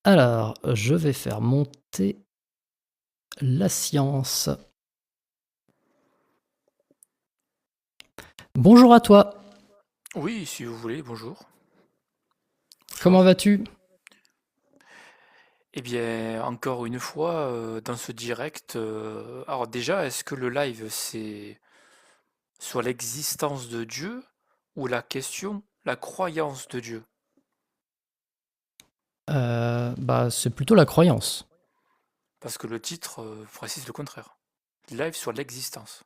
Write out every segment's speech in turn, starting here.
Alors, je vais faire monter la science. Bonjour à toi, Oui, si vous voulez, bonjour. comment Bonsoir. vas-tu? Eh bien, encore une fois, dans ce direct, alors déjà, est-ce que le live, c'est sur l'existence de Dieu ou la question, la croyance de Dieu? Bah, c'est plutôt la croyance. Parce que le titre précise le contraire. Live sur l'existence.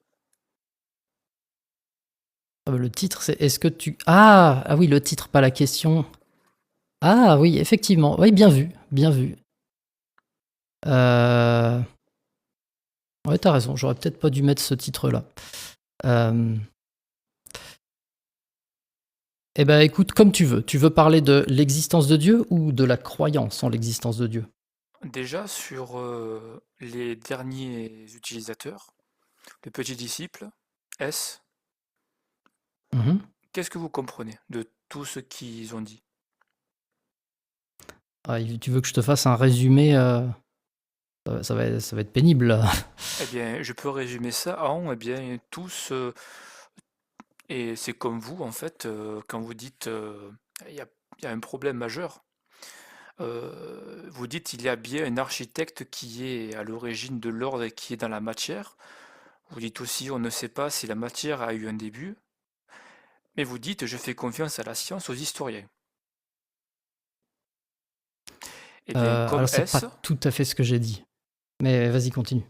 Le titre, c'est est-ce que tu... Ah oui, le titre, pas la question. Ah oui, effectivement. Oui, bien vu, bien vu. Euh... Ouais, t'as raison, j'aurais peut-être pas dû mettre ce titre-là. Euh... Eh ben, écoute, comme tu veux. Tu veux parler de l'existence de Dieu ou de la croyance en l'existence de Dieu? Déjà, sur les derniers utilisateurs, les petits disciples, S, Mhm. qu'est-ce que vous comprenez de tout ce qu'ils ont dit? Ah, tu veux que je te fasse un résumé ça va être pénible, là. Eh bien, je peux résumer ça en, eh bien, tous, et c'est comme vous, en fait, quand vous dites il y a un problème majeur, vous dites il y a bien un architecte qui est à l'origine de l'ordre et qui est dans la matière. Vous dites aussi on ne sait pas si la matière a eu un début, mais vous dites je fais confiance à la science, aux historiens. Eh bien, comme Alors, c'est pas S, tout à fait ce que j'ai dit. Mais vas-y, continue.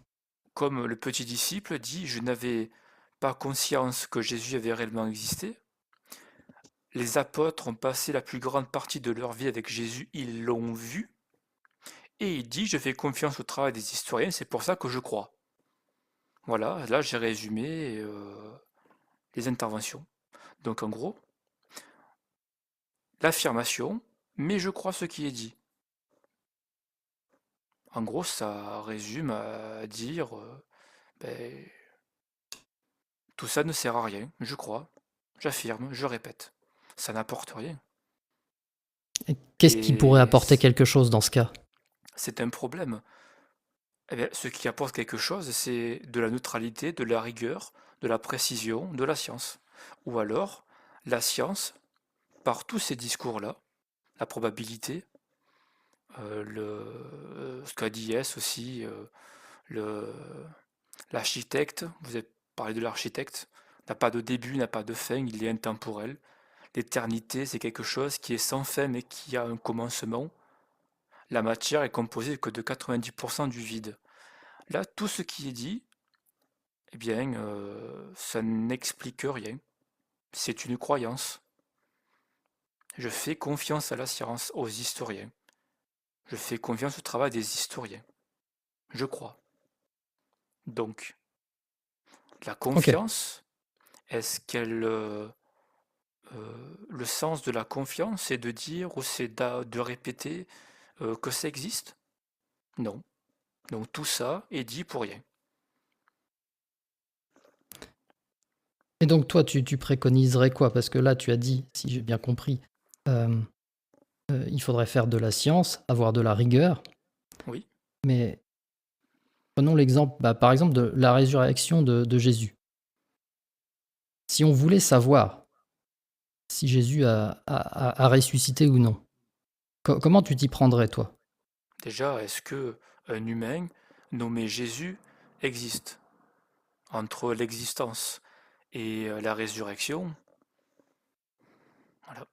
comme le petit disciple dit je n'avais pas conscience que Jésus avait réellement existé. Les apôtres ont passé la plus grande partie de leur vie avec Jésus, ils l'ont vu. Et il dit, je fais confiance au travail des historiens, c'est pour ça que je crois. Voilà, là j'ai résumé les interventions. Donc en gros, l'affirmation, mais je crois ce qui est dit. En gros, ça résume à dire, ben, tout ça ne sert à rien, je crois, j'affirme, je répète. Ça n'apporte rien. Et qu'est-ce qui pourrait Et apporter quelque chose dans ce cas? c'est un problème. Eh bien, ce qui apporte quelque chose, c'est de la neutralité, de la rigueur, de la précision, de la science. Ou alors, la science, par tous ces discours-là, la probabilité, ce qu'a dit Yes aussi, le, l'architecte, vous avez parlé de l'architecte, n'a pas de début, n'a pas de fin, il est intemporel. L'éternité, c'est quelque chose qui est sans fin mais qui a un commencement. La matière est composée que de 90% du vide. Là, tout ce qui est dit, eh bien, ça n'explique rien. C'est une croyance. Je fais confiance à la science, aux historiens. Je fais confiance au travail des historiens. Je crois. Donc, la Ok. confiance, est-ce qu'elle... le sens de la confiance, c'est de dire ou c'est de répéter que ça existe? Non. Donc tout ça est dit pour rien. Et donc, toi, tu préconiserais quoi? Parce que là, tu as dit, si j'ai bien compris, euh, il faudrait faire de la science, avoir de la rigueur. Oui. Mais prenons l'exemple, bah, par exemple, de la résurrection de Jésus. Si on voulait savoir si Jésus a ressuscité ou non, comment tu t'y prendrais, toi? Déjà, est-ce que un humain nommé Jésus existe? Entre l'existence et la résurrection, voilà.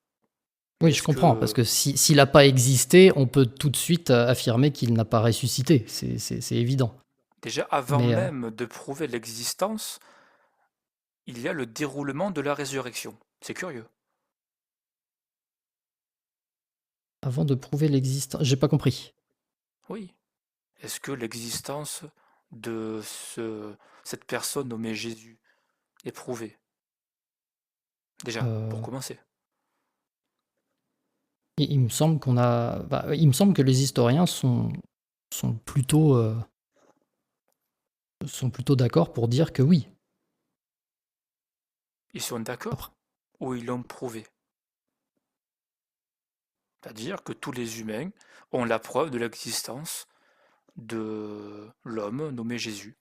Oui, je Est-ce comprends, parce que que s'il n'a pas existé, on peut tout de suite affirmer qu'il n'a pas ressuscité. C'est évident. déjà avant Mais même de prouver l'existence, il y a le déroulement de la résurrection? C'est curieux. avant de prouver l'existence, j'ai pas compris. Oui. Est-ce que l'existence de cette personne nommée Jésus est prouvée? Déjà, pour Euh, commencer. il me semble qu'on a, bah, il me semble que les historiens sont plutôt, euh, sont plutôt d'accord pour dire que oui. Ils sont Après, d'accord ou ils l'ont prouvé? C'est-à-dire que tous les humains ont la preuve de l'existence de l'homme nommé Jésus.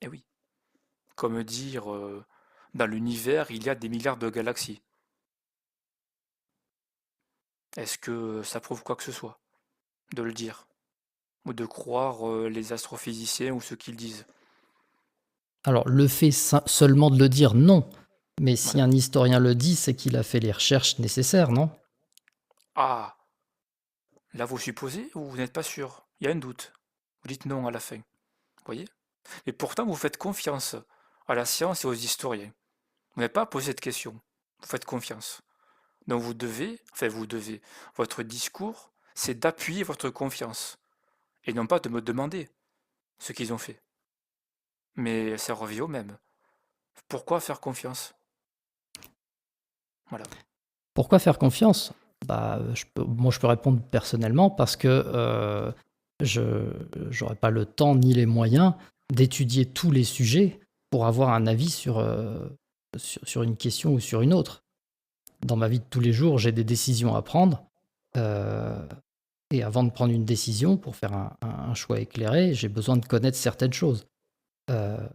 Et oui, comme dire, dans l'univers, il y a des milliards de galaxies. Est-ce que ça prouve quoi que ce soit de le dire? Ou de croire les astrophysiciens ou ce qu'ils disent? Alors, le fait seulement de le dire, non. Mais si Voilà. un historien le dit, c'est qu'il a fait les recherches nécessaires, non? Ah, là vous supposez ou vous n'êtes pas sûr? Il y a un doute. Vous dites non à la fin. Vous voyez? Et pourtant, vous faites confiance à la science et aux historiens. Vous n'avez pas à poser cette question. Vous faites confiance. Donc vous devez, votre discours, c'est d'appuyer votre confiance. Et non pas de me demander ce qu'ils ont fait. Mais ça revient au même. Pourquoi faire confiance? Voilà. Pourquoi faire confiance? Bah, moi, je peux répondre personnellement parce que je n'aurais pas le temps ni les moyens d'étudier tous les sujets pour avoir un avis sur une question ou sur une autre. Dans ma vie de tous les jours, j'ai des décisions à prendre. euh, et avant de prendre une décision, pour faire un choix éclairé, j'ai besoin de connaître certaines choses. Euh,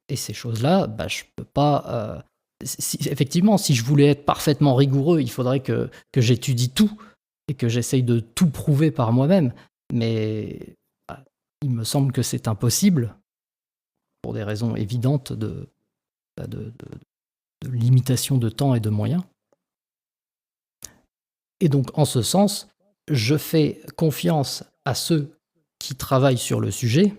et ces choses-là, bah, je peux pas. Effectivement, si je voulais être parfaitement rigoureux, il faudrait que j'étudie tout et que j'essaye de tout prouver par moi-même. Mais bah, il me semble que c'est impossible pour des raisons évidentes de limitation de temps et de moyens. Et donc, en ce sens, je fais confiance à ceux qui travaillent sur le sujet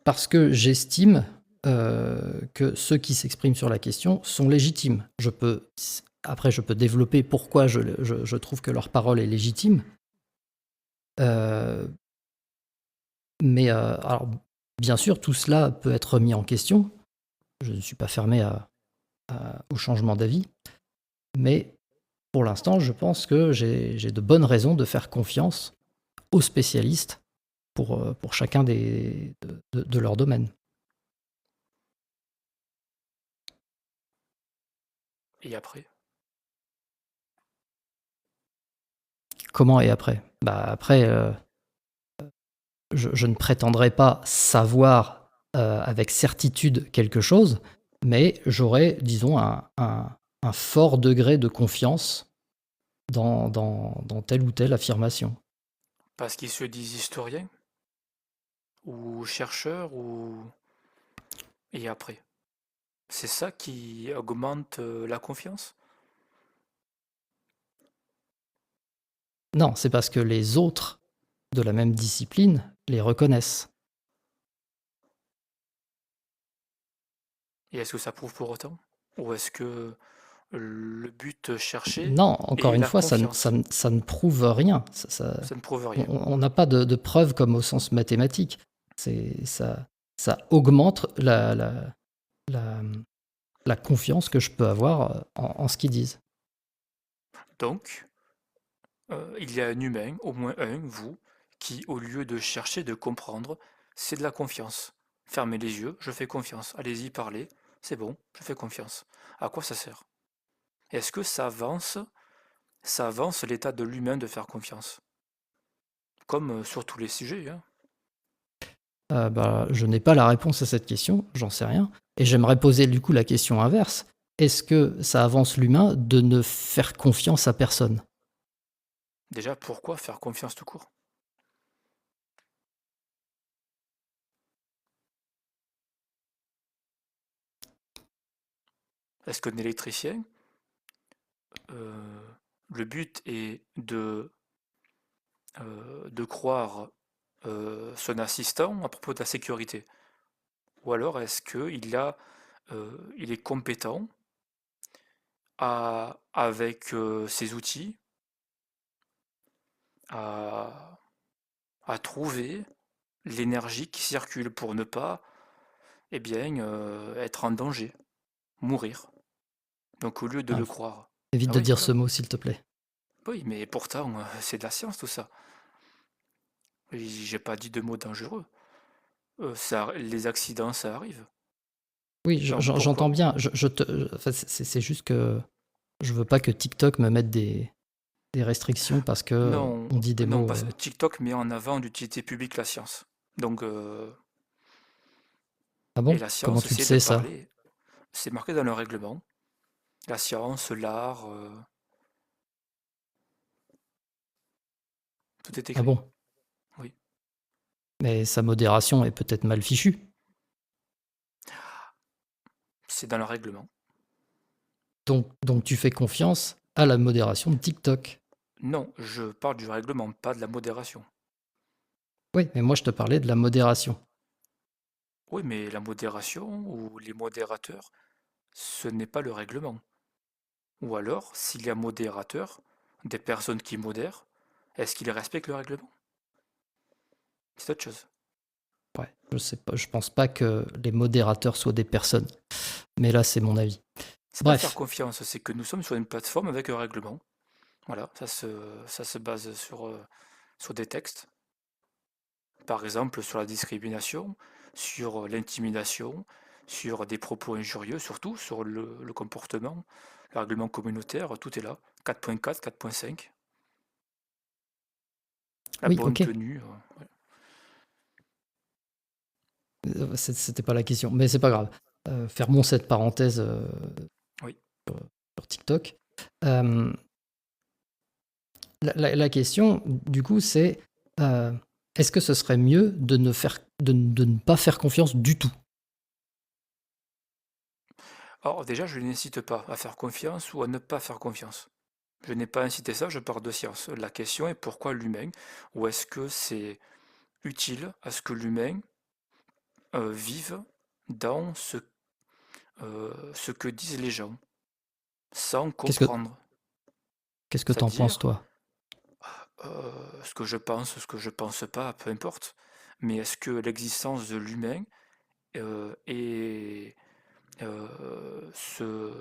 parce que j'estime que ceux qui s'expriment sur la question sont légitimes. Après, je peux développer pourquoi je trouve que leur parole est légitime. Euh, mais alors, bien sûr, tout cela peut être remis en question. Je ne suis pas fermé au changement d'avis. Mais pour l'instant, je pense que j'ai de bonnes raisons de faire confiance aux spécialistes pour chacun de leur domaine. Et après? Comment et après? Bah après, je ne prétendrai pas savoir avec certitude quelque chose, mais j'aurai, disons, un fort degré de confiance dans telle ou telle affirmation. Parce qu'ils se disent historiens? Ou chercheurs? Ou... Et après? C'est ça qui augmente la confiance? Non, c'est parce que les autres de la même discipline les reconnaissent. Et est-ce que ça prouve pour autant? Ou est-ce que le but cherché Non, encore est une la fois, confiance? ça ne prouve rien. Ça ne prouve rien. On n'a pas de preuve comme au sens mathématique. Ça augmente la, la confiance que je peux avoir en ce qu'ils disent. Donc, il y a un humain, au moins un, vous, qui, au lieu de chercher de comprendre, c'est de la confiance. Fermez les yeux, je fais confiance. Allez-y, parlez, c'est bon, je fais confiance. À quoi ça sert? Est-ce que ça avance l'état de l'humain de faire confiance? Comme sur tous les sujets, hein. Bah, je n'ai pas la réponse à cette question, j'en sais rien. Et j'aimerais poser du coup la question inverse. Est-ce que ça avance l'humain de ne faire confiance à personne? Déjà, pourquoi faire confiance tout court? Est-ce qu'un électricien, euh, le but est de croire son assistant à propos de la sécurité? Ou alors est-ce il est compétent avec ses outils à, à trouver l'énergie qui circule pour ne pas eh bien, être en danger, mourir. Donc au lieu de Ah, le croire. évite Ah de oui, dire ce voilà. mot, s'il te plaît. Oui, mais pourtant, c'est de la science tout ça. J'ai pas dit de mots dangereux. Les accidents, ça arrive. Oui, Donc j'entends pourquoi? bien. Enfin, c'est juste que Je veux pas que TikTok me mette des restrictions parce que Non, on dit des non, mots. parce que TikTok met en avant d'utilité publique la science. Donc, Ah et bon? la Comment science tu le essaie de sais ça? parler. C'est marqué dans le règlement. La science, l'art, tout est Ah écrit. bon? Oui. Mais sa modération est peut-être mal fichue. C'est dans le règlement. Donc tu fais confiance à la modération de TikTok. Non, je parle du règlement, pas de la modération. Oui, mais moi je te parlais de la modération. Oui, mais la modération ou les modérateurs, ce n'est pas le règlement. Ou alors, s'il y a modérateur, des personnes qui modèrent, est-ce qu'ils respectent le règlement? C'est autre chose. Ouais, je sais pas, je pense pas que les modérateurs soient des personnes. Mais là, c'est mon avis. C'est pas faire Bref. confiance, c'est que nous sommes sur une plateforme avec un règlement. Voilà, ça se base sur des textes. Par exemple, sur la discrimination, sur l'intimidation, sur des propos injurieux, surtout sur le comportement, le règlement communautaire, tout est là. 4.4, 4.5, la Oui, bonne ok. tenue. Ouais. C'était pas la question, mais c'est pas grave. Fermons cette parenthèse Oui. sur TikTok. Euh, la question, du coup, c'est euh, est-ce que ce serait mieux de ne pas faire confiance du tout? Alors déjà, je n'incite pas à faire confiance ou à ne pas faire confiance. Je n'ai pas incité ça, je parle de science. La question est pourquoi l'humain, ou est-ce que c'est utile à ce que l'humain vive dans ce que disent les gens, sans Qu'est-ce que comprendre. qu'est-ce que t'en penses, C'est-à-dire, toi? ce que je pense pas, peu importe. Mais est-ce que l'existence de l'humain est, se,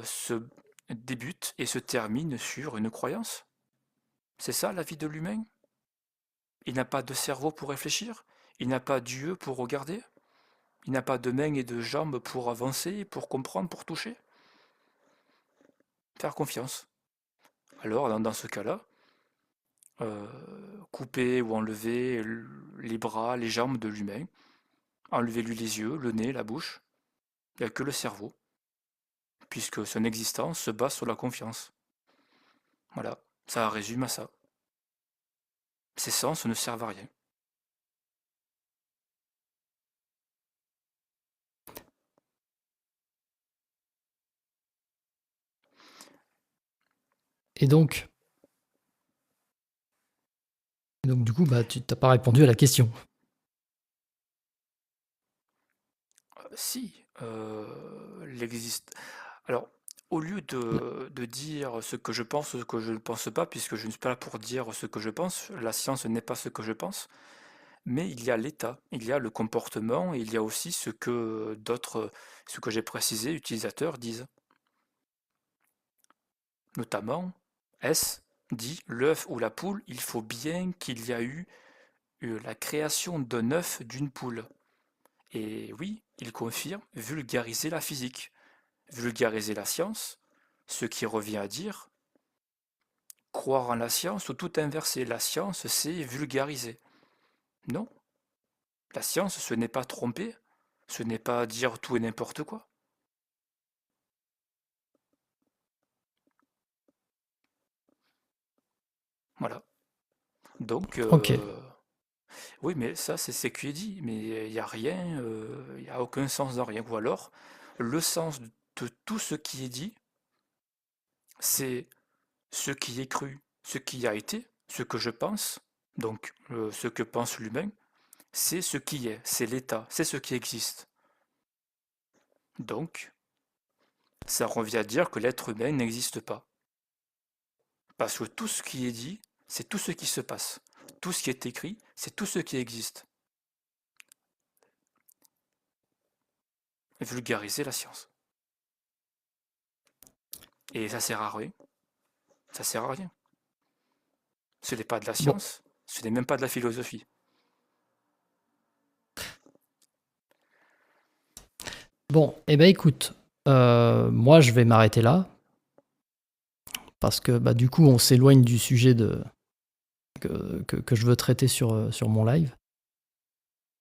se débute et se termine sur une croyance? C'est ça la vie de l'humain? Il n'a pas de cerveau pour réfléchir? Il n'a pas d'yeux pour regarder? Il n'a pas de mains et de jambes pour avancer, pour comprendre, pour toucher? Faire confiance. Alors, dans ce cas-là, euh, couper ou enlever les bras, les jambes de l'humain, enlever-lui les yeux, le nez, la bouche, il n'y a que le cerveau, puisque son existence se base sur la confiance. Voilà, ça résume à ça. Ces sens ne servent à rien. Et donc du coup, bah, tu t'as pas répondu à la question. Si, l'existe. Alors, au lieu La- de dire ce que je pense, ce que je ne pense pas, puisque je ne suis pas là pour dire ce que je pense, la science n'est pas ce que je pense, mais il y a l'état, il y a le comportement, et il y a aussi ce que d'autres, ce que j'ai précisé, utilisateurs disent. Notamment, S dit l'œuf ou la poule, il faut bien qu'il y a eu la création d'un œuf d'une poule. Et oui, il confirme vulgariser la physique, vulgariser la science, ce qui revient à dire croire en la science ou tout inverser. La science, c'est vulgariser. Non, la science, ce n'est pas tromper, ce n'est pas dire tout et n'importe quoi. Voilà. Donc, Ok. oui, mais ça, c'est ce qui est dit. Mais il n'y a rien, il n'y a aucun sens dans rien. Ou alors, le sens de tout ce qui est dit, c'est ce qui est cru, ce qui a été, ce que je pense, donc ce que pense l'humain, c'est ce qui est, c'est l'état, c'est ce qui existe. Donc, ça revient à dire que l'être humain n'existe pas. Parce que tout ce qui est dit, c'est tout ce qui se passe. Tout ce qui est écrit, c'est tout ce qui existe. Vulgariser la science. Et ça sert à rien. Ça sert à rien. Ce n'est pas de la Bon, science, ce n'est même pas de la philosophie. bon, eh ben écoute, Moi, je vais m'arrêter là parce que, du coup, on s'éloigne du sujet que je veux traiter sur mon live.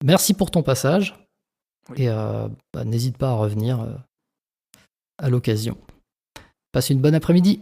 Merci pour ton passage Oui. et n'hésite pas à revenir, à l'occasion. Passe une bonne après-midi.